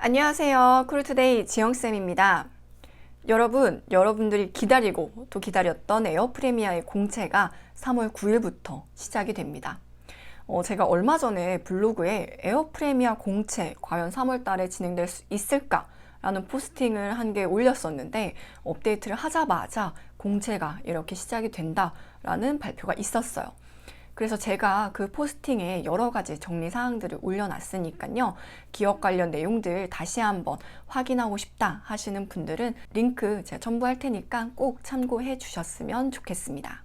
안녕하세요. 쿨투데이 지영쌤입니다. 여러분들이 기다리고 또 기다렸던 에어프레미아의 공채가 3월 9일부터 시작이 됩니다. 제가 얼마 전에 블로그에 에어프레미아 공채 과연 3월 달에 진행될 수 있을까? 라는 포스팅을 한 개 올렸었는데 업데이트를 하자마자 공채가 이렇게 시작이 된다라는 발표가 있었어요. 그래서 제가 그 포스팅에 여러 가지 정리 사항들을 올려놨으니까요. 기업 관련 내용들 다시 한번 확인하고 싶다 하시는 분들은 링크 제가 첨부할 테니까 꼭 참고해 주셨으면 좋겠습니다.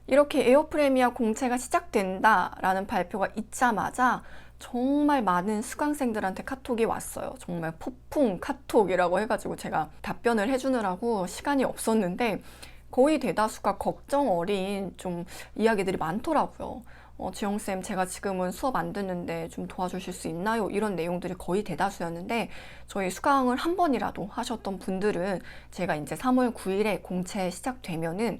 이렇게 에어프레미아 공채가 시작된다라는 발표가 있자마자 정말 많은 수강생들한테 카톡이 왔어요. 정말 폭풍 카톡이라고 해가지고 제가 답변을 해주느라고 시간이 없었는데 거의 대다수가 걱정 어린 좀 이야기들이 많더라고요. 지영쌤, 제가 지금은 수업 안 듣는데 좀 도와주실 수 있나요? 이런 내용들이 거의 대다수였는데 저희 수강을 한 번이라도 하셨던 분들은 제가 이제 3월 9일에 공채 시작되면은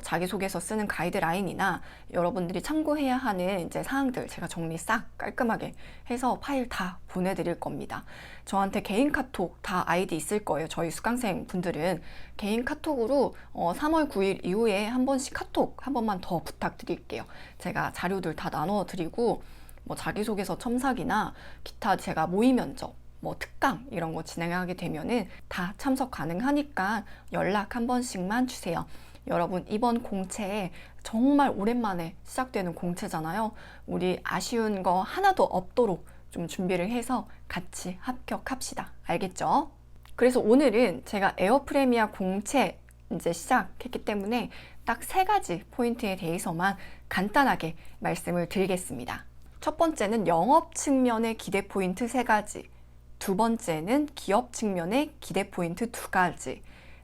자기소개서 쓰는 가이드라인이나 여러분들이 참고해야 하는 이제 사항들 제가 정리 싹 깔끔하게 해서 파일 다 보내드릴 겁니다. 저한테 개인 카톡 다 아이디 있을 거예요. 저희 수강생 분들은 개인 카톡으로 3월 9일 이후에 한 번씩 카톡 한 번만 더 부탁드릴게요. 제가 자료들 다 나눠드리고 자기소개서 첨삭이나 기타 제가 모의 면접 특강 이런 거 진행하게 되면은 다 참석 가능하니까 연락 한 번씩만 주세요. 여러분, 이번 공채에 정말 오랜만에 시작되는 공채잖아요. 우리 아쉬운 거 하나도 없도록 좀 준비를 해서 같이 합격합시다. 알겠죠? 그래서 오늘은 제가 에어프레미아 공채 이제 시작했기 때문에 딱 3가지 포인트에 대해서만 간단하게 말씀을 드리겠습니다. 첫 번째는 영업 측면의 기대 포인트 3가지, 두 번째는 기업 측면의 기대 포인트 2가지,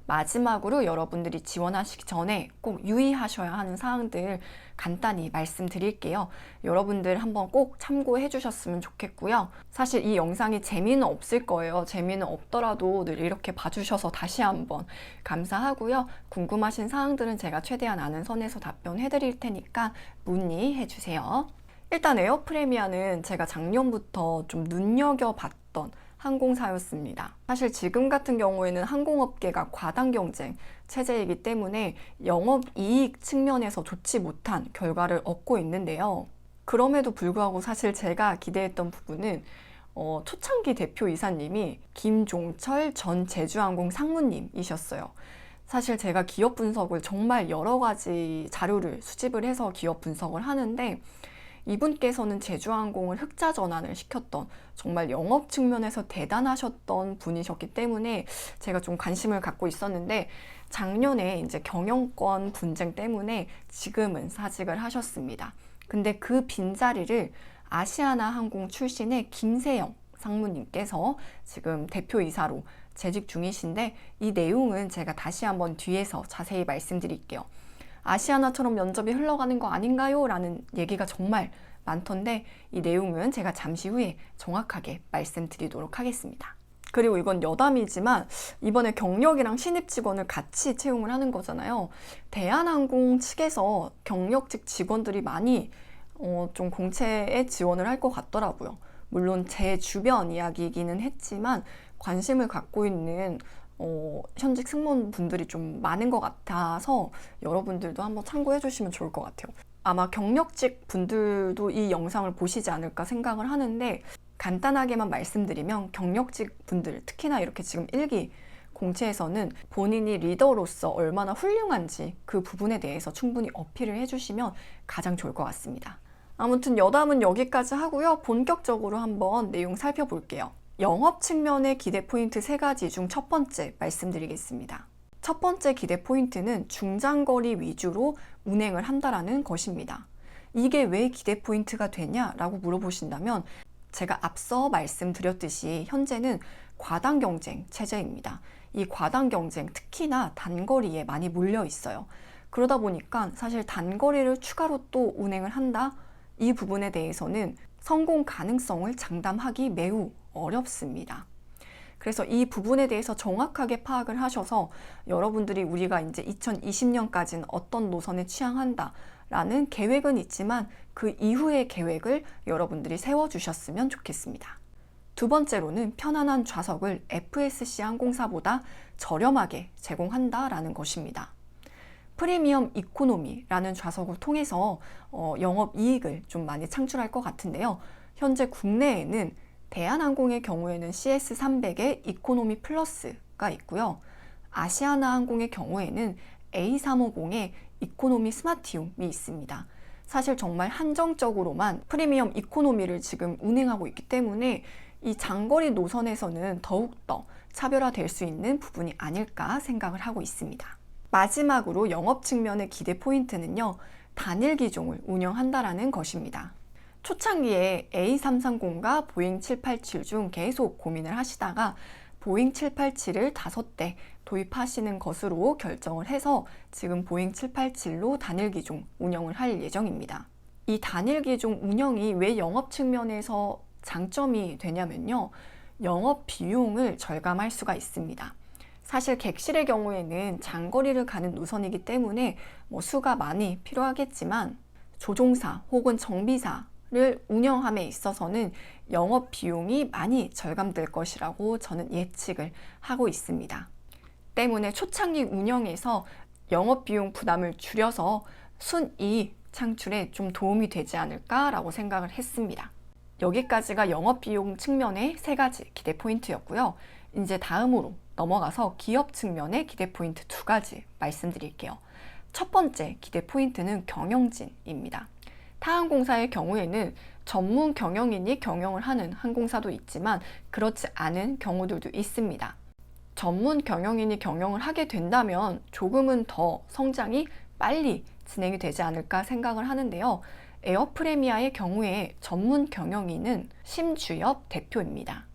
마지막으로 여러분들이 지원하시기 전에 꼭 유의하셔야 하는 사항들 간단히 말씀드릴게요. 여러분들 한번 꼭 참고해 주셨으면 좋겠고요. 사실 이 영상이 재미는 없을 거예요. 재미는 없더라도 늘 이렇게 봐주셔서 다시 한번 감사하고요. 궁금하신 사항들은 제가 최대한 아는 선에서 답변해 드릴 테니까 문의해 주세요. 일단 에어프레미아는 제가 작년부터 좀 눈여겨봤던 항공사였습니다. 사실 지금 같은 경우에는 항공업계가 과당 경쟁 체제이기 때문에 영업이익 측면에서 좋지 못한 결과를 얻고 있는데요. 그럼에도 불구하고 사실 제가 기대했던 부분은 초창기 대표이사님이 김종철 전 제주항공 상무님이셨어요. 사실 제가 기업 분석을 정말 여러 가지 자료를 수집을 해서 기업 분석을 하는데 이분께서는 제주항공을 흑자 전환을 시켰던 정말 영업 측면에서 대단하셨던 분이셨기 때문에 제가 좀 관심을 갖고 있었는데 작년에 이제 경영권 분쟁 때문에 지금은 사직을 하셨습니다. 근데 그 빈자리를 아시아나 항공 출신의 김세영 상무님께서 지금 대표이사로 재직 중이신데 이 내용은 제가 다시 한번 뒤에서 자세히 말씀드릴게요. 아시아나처럼 면접이 흘러가는 거 아닌가요? 라는 얘기가 정말 많던데 이 내용은 제가 잠시 후에 정확하게 말씀드리도록 하겠습니다. 그리고 이건 여담이지만 이번에 경력이랑 신입 직원을 같이 채용을 하는 거잖아요. 대한항공 측에서 경력직 직원들이 많이 좀 공채에 지원을 할 것 같더라고요. 물론 제 주변 이야기이기는 했지만 관심을 갖고 있는 현직 승무원분들이 좀 많은 것 같아서 여러분들도 한번 참고해 주시면 좋을 것 같아요. 아마 경력직 분들도 이 영상을 보시지 않을까 생각을 하는데 간단하게만 말씀드리면 경력직 분들, 특히나 이렇게 지금 1기 공채에서는 본인이 리더로서 얼마나 훌륭한지 그 부분에 대해서 충분히 어필을 해주시면 가장 좋을 것 같습니다. 아무튼 여담은 여기까지 하고요. 본격적으로 한번 내용 살펴볼게요. 영업 측면의 기대 포인트 3가지 중 첫 번째 말씀드리겠습니다. 첫 번째 기대 포인트는 중장거리 위주로 운행을 한다라는 것입니다. 이게 왜 기대 포인트가 되냐라고 물어보신다면 제가 앞서 말씀드렸듯이 현재는 과당 경쟁 체제입니다. 이 과당 경쟁 특히나 단거리에 많이 몰려 있어요. 그러다 보니까 사실 단거리를 추가로 또 운행을 한다? 이 부분에 대해서는 성공 가능성을 장담하기 매우 어렵습니다. 그래서 이 부분에 대해서 정확하게 파악을 하셔서 여러분들이 우리가 이제 2020년까지는 어떤 노선에 취향한다 라는 계획은 있지만 그 이후의 계획을 여러분들이 세워주셨으면 좋겠습니다. 두 번째로는 편안한 좌석을 FSC 항공사보다 저렴하게 제공한다라는 것입니다. 프리미엄 이코노미라는 좌석을 통해서 영업이익을 좀 많이 창출할 것 같은데요. 현재 국내에는 대한항공의 경우에는 CS300의 이코노미 플러스가 있고요. 아시아나항공의 경우에는 A350의 이코노미 스마티움이 있습니다. 사실 정말 한정적으로만 프리미엄 이코노미를 지금 운행하고 있기 때문에 이 장거리 노선에서는 더욱더 차별화될 수 있는 부분이 아닐까 생각을 하고 있습니다. 마지막으로 영업 측면의 기대 포인트는요, 단일 기종을 운영한다라는 것입니다. 초창기에 A330과 보잉 787 중 계속 고민을 하시다가 보잉 787을 5대 도입하시는 것으로 결정을 해서 지금 보잉 787로 단일 기종 운영을 할 예정입니다. 이 단일 기종 운영이 왜 영업 측면에서 장점이 되냐면요, 영업 비용을 절감할 수가 있습니다. 사실 객실의 경우에는 장거리를 가는 노선이기 때문에 수가 많이 필요하겠지만 조종사 혹은 정비사를 운영함에 있어서는 영업 비용이 많이 절감될 것이라고 저는 예측을 하고 있습니다. 때문에 초창기 운영에서 영업 비용 부담을 줄여서 순이익 창출에 좀 도움이 되지 않을까라고 생각을 했습니다. 여기까지가 영업 비용 측면의 3가지 기대 포인트였고요. 이제 다음으로 넘어가서 기업 측면의 기대 포인트 2가지 말씀드릴게요. 첫 번째 기대 포인트는 경영진입니다. 타 항공사의 경우에는 전문 경영인이 경영을 하는 항공사도 있지만 그렇지 않은 경우들도 있습니다. 전문 경영인이 경영을 하게 된다면 조금은 더 성장이 빨리 진행이 되지 않을까 생각을 하는데요. 에어프레미아의 경우에 전문 경영인은 심주엽 대표입니다.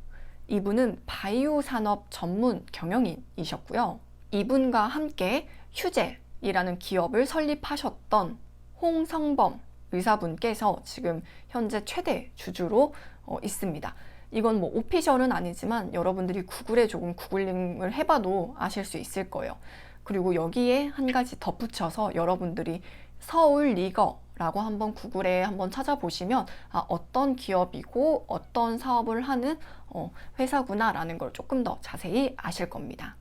이분은 바이오 산업 전문 경영인이셨고요. 이분과 함께 휴젤이라는 기업을 설립하셨던 홍성범 의사분께서 지금 현재 최대 주주로 있습니다. 이건 오피셜은 아니지만 여러분들이 구글에 조금 구글링을 해봐도 아실 수 있을 거예요. 그리고 여기에 한 가지 덧붙여서 여러분들이 서울 리거라고 한번 구글에 한번 찾아보시면 어떤 기업이고 어떤 사업을 하는 회사구나라는 걸 조금 더 자세히 아실 겁니다.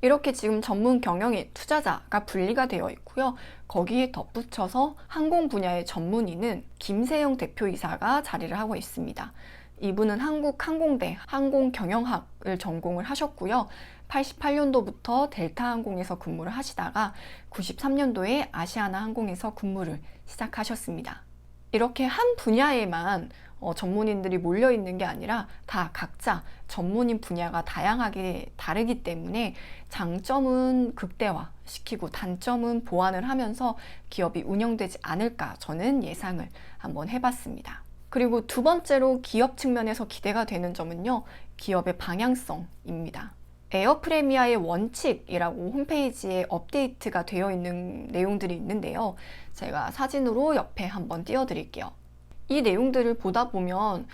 이렇게 지금 전문 경영인, 투자자가 분리가 되어 있고요. 거기에 덧붙여서 항공 분야의 전문의는 김세영 대표이사가 자리를 하고 있습니다. 이분은 한국항공대 항공경영학을 전공을 하셨고요. 88년도부터 델타항공에서 근무를 하시다가 93년도에 아시아나항공에서 근무를 시작하셨습니다. 이렇게 한 분야에만 전문인들이 몰려 있는 게 아니라 다 각자 전문인 분야가 다양하게 다르기 때문에 장점은 극대화시키고 단점은 보완을 하면서 기업이 운영되지 않을까 저는 예상을 한번 해봤습니다. 그리고 두 번째로 기업 측면에서 기대가 되는 점은요, 기업의 방향성입니다. 에어프레미아의 원칙이라고 홈페이지에 업데이트가 되어 있는 내용들이 있는데요. 제가 사진으로 옆에 한번 띄워드릴게요. 이 내용들을 보다 보면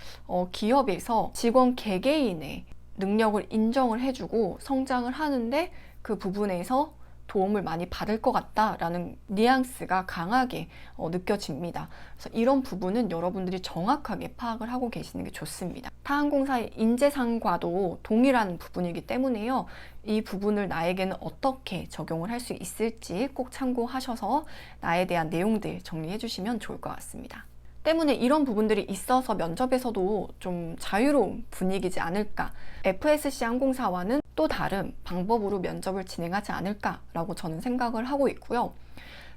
기업에서 직원 개개인의 능력을 인정을 해주고 성장을 하는데 그 부분에서 도움을 많이 받을 것 같다라는 뉘앙스가 강하게 느껴집니다. 그래서 이런 부분은 여러분들이 정확하게 파악을 하고 계시는 게 좋습니다. 타 항공사의 인재상과도 동일한 부분이기 때문에요. 이 부분을 나에게는 어떻게 적용을 할 수 있을지 꼭 참고하셔서 나에 대한 내용들 정리해 주시면 좋을 것 같습니다. 때문에 이런 부분들이 있어서 면접에서도 좀 자유로운 분위기지 않을까, FSC 항공사와는 또 다른 방법으로 면접을 진행하지 않을까라고 저는 생각을 하고 있고요.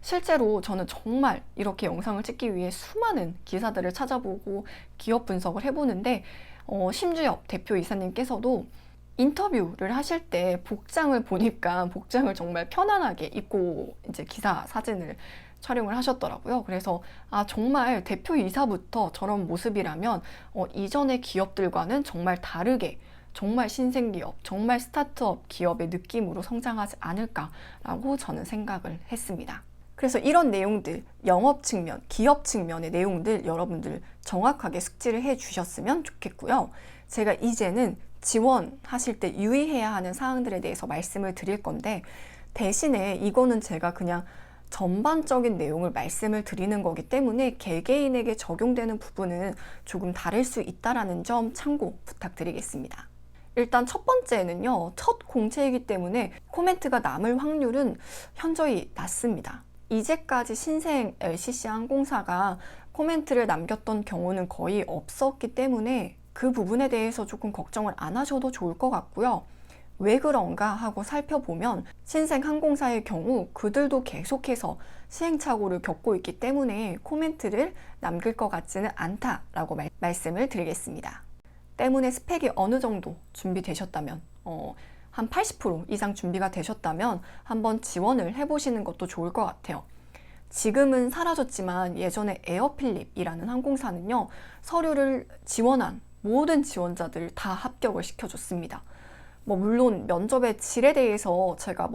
실제로 저는 정말 이렇게 영상을 찍기 위해 수많은 기사들을 찾아보고 기업 분석을 해보는데 심주엽 대표이사님께서도 인터뷰를 하실 때 복장을 보니까 복장을 정말 편안하게 입고 이제 기사 사진을 촬영을 하셨더라고요. 그래서 정말 대표이사부터 저런 모습이라면 이전의 기업들과는 정말 다르게 정말 신생기업, 정말 스타트업 기업의 느낌으로 성장하지 않을까라고 저는 생각을 했습니다. 그래서 이런 내용들, 영업 측면, 기업 측면의 내용들 여러분들 정확하게 숙지를 해 주셨으면 좋겠고요. 제가 이제는 지원하실 때 유의해야 하는 사항들에 대해서 말씀을 드릴 건데 대신에 이거는 제가 그냥 전반적인 내용을 말씀을 드리는 거기 때문에 개개인에게 적용되는 부분은 조금 다를 수 있다는 점 참고 부탁드리겠습니다. 일단 첫 번째는요, 첫 공채이기 때문에 코멘트가 남을 확률은 현저히 낮습니다. 이제까지 신생 LCC 항공사가 코멘트를 남겼던 경우는 거의 없었기 때문에 그 부분에 대해서 조금 걱정을 안 하셔도 좋을 것 같고요. 왜 그런가 하고 살펴보면 신생 항공사의 경우 그들도 계속해서 시행착오를 겪고 있기 때문에 코멘트를 남길 것 같지는 않다라고 말씀을 드리겠습니다. 때문에 스펙이 어느 정도 준비되셨다면 한 80% 이상 준비가 되셨다면 한번 지원을 해보시는 것도 좋을 것 같아요. 지금은 사라졌지만 예전에 에어필립이라는 항공사는요, 서류를 지원한 모든 지원자들 다 합격을 시켜줬습니다. 물론 면접의 질에 대해서 제가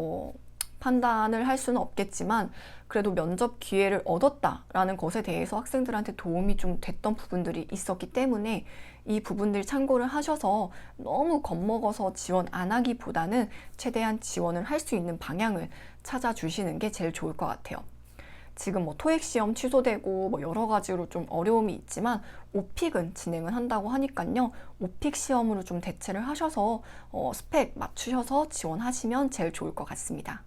판단을 할 수는 없겠지만 그래도 면접 기회를 얻었다라는 것에 대해서 학생들한테 도움이 좀 됐던 부분들이 있었기 때문에 이 부분들 참고를 하셔서 너무 겁먹어서 지원 안 하기보다는 최대한 지원을 할 수 있는 방향을 찾아주시는 게 제일 좋을 것 같아요. 지금 토익 시험 취소되고 여러 가지로 좀 어려움이 있지만 오픽은 진행을 한다고 하니까요. 오픽 시험으로 좀 대체를 하셔서 스펙 맞추셔서 지원하시면 제일 좋을 것 같습니다.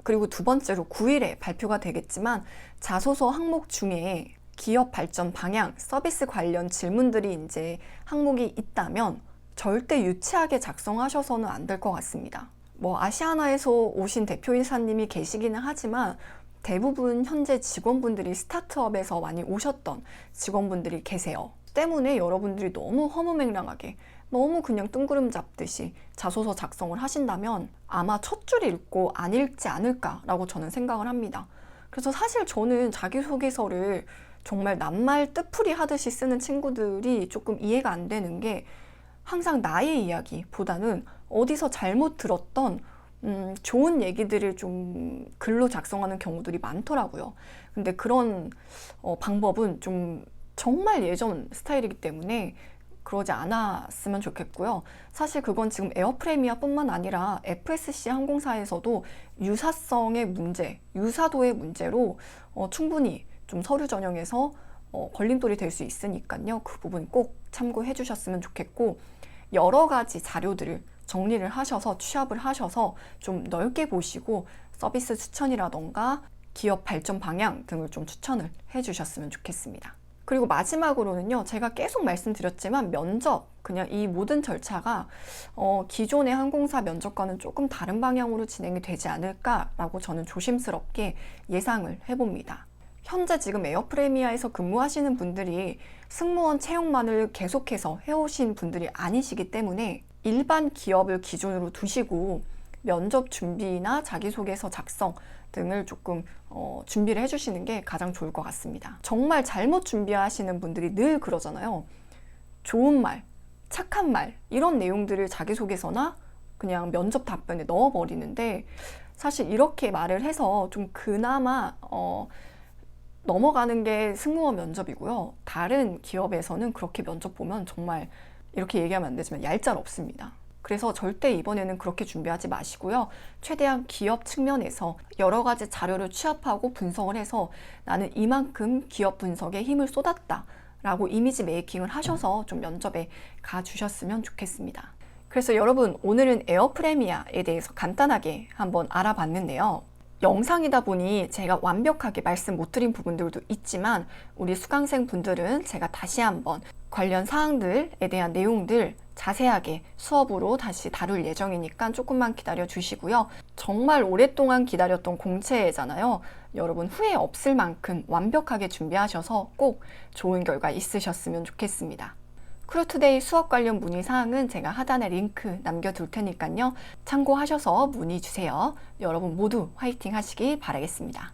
그리고 두 번째로 9일에 발표가 되겠지만 자소서 항목 중에 기업 발전 방향, 서비스 관련 질문들이 이제 항목이 있다면 절대 유치하게 작성하셔서는 안 될 것 같습니다. 아시아나에서 오신 대표이사님이 계시기는 하지만 대부분 현재 직원분들이 스타트업에서 많이 오셨던 직원분들이 계세요. 때문에 여러분들이 너무 허무맹랑하게 너무 그냥 뜬구름 잡듯이 자소서 작성을 하신다면 아마 첫 줄 읽고 안 읽지 않을까라고 저는 생각을 합니다. 그래서 사실 저는 자기소개서를 정말 낱말 뜻풀이 하듯이 쓰는 친구들이 조금 이해가 안 되는 게 항상 나의 이야기보다는 어디서 잘못 들었던 좋은 얘기들을 좀 글로 작성하는 경우들이 많더라고요. 근데 그런 방법은 좀 정말 예전 스타일이기 때문에 그러지 않았으면 좋겠고요. 사실 그건 지금 에어프레미아뿐만 아니라 FSC 항공사에서도 유사성의 문제, 유사도의 문제로 충분히 좀 서류 전형에서 걸림돌이 될 수 있으니까요. 그 부분 꼭 참고해 주셨으면 좋겠고, 여러 가지 자료들을 정리를 하셔서 취합을 하셔서 좀 넓게 보시고 서비스 추천이라던가 기업 발전 방향 등을 좀 추천을 해주셨으면 좋겠습니다. 그리고 마지막으로는요, 제가 계속 말씀드렸지만 면접, 그냥 이 모든 절차가 기존의 항공사 면접과는 조금 다른 방향으로 진행이 되지 않을까라고 저는 조심스럽게 예상을 해봅니다. 현재 지금 에어프레미아에서 근무하시는 분들이 승무원 채용만을 계속해서 해오신 분들이 아니시기 때문에 일반 기업을 기준으로 두시고 면접 준비나 자기소개서 작성 등을 조금 준비를 해주시는 게 가장 좋을 것 같습니다. 정말 잘못 준비하시는 분들이 늘 그러잖아요. 좋은 말, 착한 말 이런 내용들을 자기소개서나 그냥 면접 답변에 넣어버리는데 사실 이렇게 말을 해서 좀 그나마 넘어가는 게 승무원 면접이고요. 다른 기업에서는 그렇게 면접 보면 정말 이렇게 얘기하면 안 되지만 얄짤없습니다. 그래서 절대 이번에는 그렇게 준비하지 마시고요. 최대한 기업 측면에서 여러 가지 자료를 취합하고 분석을 해서 나는 이만큼 기업 분석에 힘을 쏟았다 라고 이미지 메이킹을 하셔서 좀 면접에 가주셨으면 좋겠습니다. 그래서 여러분, 오늘은 에어프레미아에 대해서 간단하게 한번 알아봤는데요. 영상이다 보니 제가 완벽하게 말씀 못 드린 부분들도 있지만 우리 수강생 분들은 제가 다시 한번 관련 사항들에 대한 내용들 자세하게 수업으로 다시 다룰 예정이니까 조금만 기다려 주시고요. 정말 오랫동안 기다렸던 공채잖아요. 여러분 후회 없을 만큼 완벽하게 준비하셔서 꼭 좋은 결과 있으셨으면 좋겠습니다. 크루투데이 수업 관련 문의사항은 제가 하단에 링크 남겨둘 테니까요. 참고하셔서 문의 주세요. 여러분 모두 화이팅 하시기 바라겠습니다.